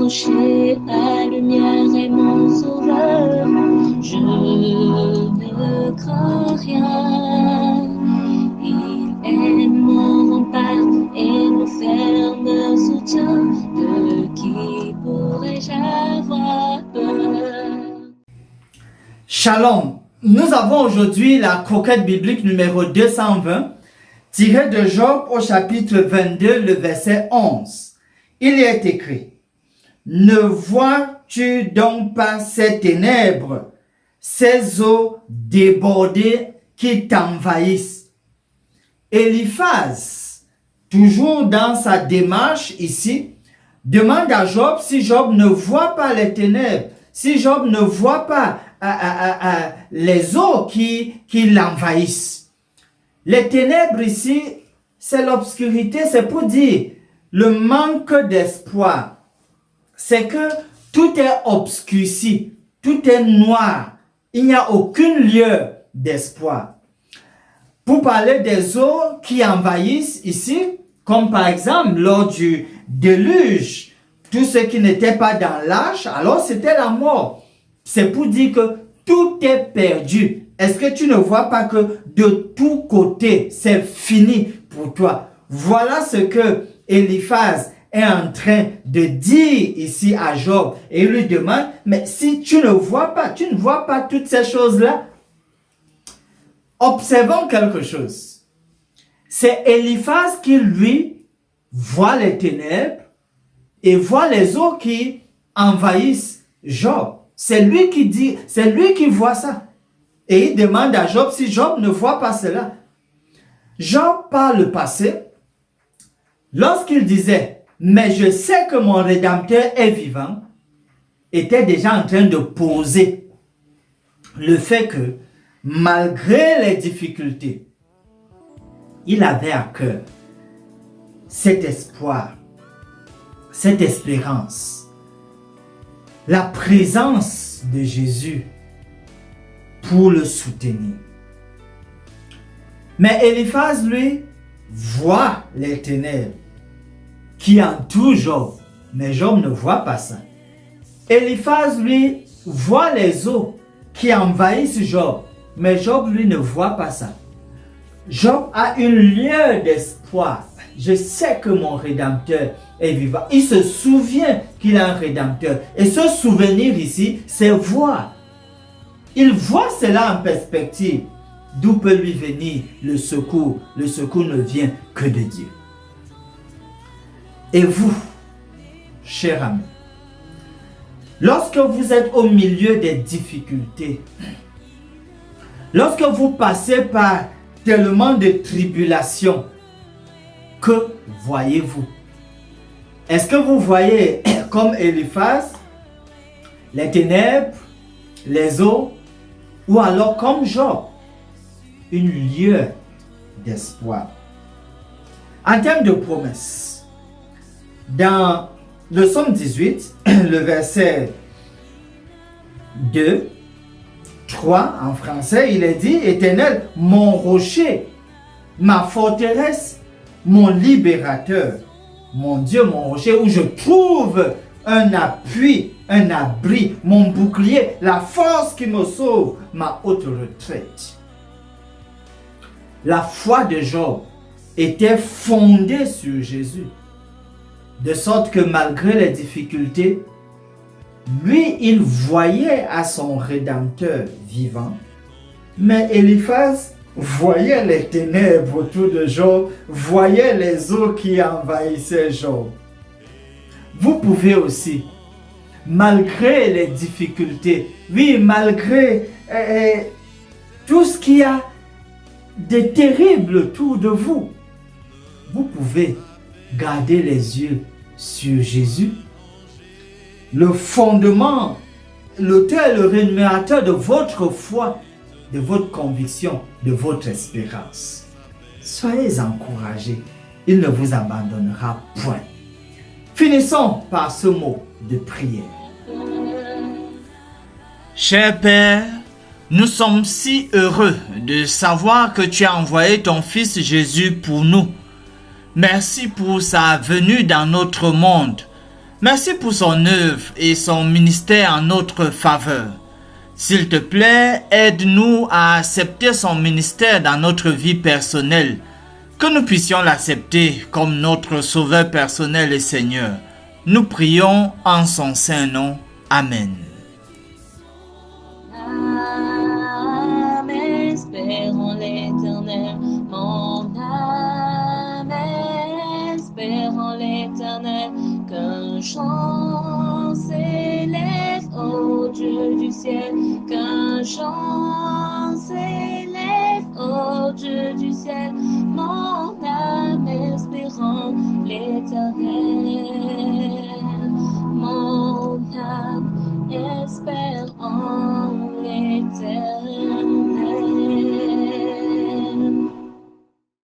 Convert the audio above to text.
rocher, la lumière est mon sauveur. Je ne crains rien. Il est mon rempart et mon ferme soutien. De qui pourrais-je avoir peur? Shalom. Nous avons aujourd'hui la croquette biblique numéro 220, tirée de Job au chapitre 22, le verset 11. Il y est écrit: Ne vois-tu donc pas ces ténèbres, ces eaux débordées qui t'envahissent? Eliphaz, toujours dans sa démarche ici, demande à Job si Job ne voit pas les ténèbres, si Job ne voit pas les eaux qui l'envahissent. Les ténèbres ici, c'est l'obscurité, c'est pour dire le manque d'espoir. C'est que tout est obscurci, tout est noir, il n'y a aucune lueur d'espoir. Pour parler des eaux qui envahissent ici, comme par exemple lors du déluge, tout ce qui n'était pas dans l'arche, alors c'était la mort. C'est pour dire que tout est perdu. Est-ce que tu ne vois pas que de tous côtés, c'est fini pour toi? Voilà ce que Eliphaz est en train de dire ici à Job. Et il lui demande, mais si tu ne vois pas toutes ces choses-là, observons quelque chose. C'est Eliphaz qui, lui, voit les ténèbres et voit les eaux qui envahissent Job. C'est lui qui dit, c'est lui qui voit ça. Et il demande à Job si Job ne voit pas cela. Job, par le passé, lorsqu'il disait, mais je sais que mon Rédempteur est vivant, était déjà en train de poser le fait que, malgré les difficultés, il avait à cœur cet espoir, cette espérance, la présence de Jésus pour le soutenir. Mais Eliphaz, lui, voit les ténèbres qui entourent Job, mais Job ne voit pas ça. Eliphaz, lui, voit les eaux qui envahissent Job, mais Job, lui, ne voit pas ça. Job a une lueur d'espoir. Je sais que mon Rédempteur est vivant. Il se souvient qu'il a un Rédempteur. Et ce souvenir ici, c'est voir. Il voit cela en perspective. D'où peut lui venir le secours? Le secours ne vient que de Dieu. Et vous, cher ami, lorsque vous êtes au milieu des difficultés, lorsque vous passez par tellement de tribulations, que voyez-vous? Est-ce que vous voyez comme Eliphaz les ténèbres, les eaux, ou alors comme Job une lueur d'espoir? En termes de promesses, dans le psaume 18, le verset 2, 3 en français, il est dit: Éternel, mon rocher, ma forteresse, mon libérateur, mon Dieu, mon rocher, où je trouve un appui, un abri, mon bouclier, la force qui me sauve, ma haute retraite. La foi de Job était fondée sur Jésus, de sorte que malgré les difficultés, lui, il voyait à son Rédempteur vivant, mais Eliphaz voyait les ténèbres autour de Job, voyait les eaux qui envahissaient Job. Vous pouvez aussi, malgré les difficultés, oui, malgré tout ce qu'il y a de terrible autour de vous, vous pouvez garder les yeux sur Jésus, le fondement, l'auteur et le rémunérateur de votre foi, de votre conviction, de votre espérance. Soyez encouragés, il ne vous abandonnera point. Finissons par ce mot de prière. Cher Père, nous sommes si heureux de savoir que tu as envoyé ton Fils Jésus pour nous. Merci pour sa venue dans notre monde. Merci pour son œuvre et son ministère en notre faveur. S'il te plaît, aide-nous à accepter son ministère dans notre vie personnelle, que nous puissions l'accepter comme notre Sauveur personnel et Seigneur. Nous prions en son saint nom. Amen. Âme espère en l'Éternel, mon âme espère en l'Éternel, qu'un chant s'élève au Dieu du ciel, qu'un chant s'élève au Dieu du ciel.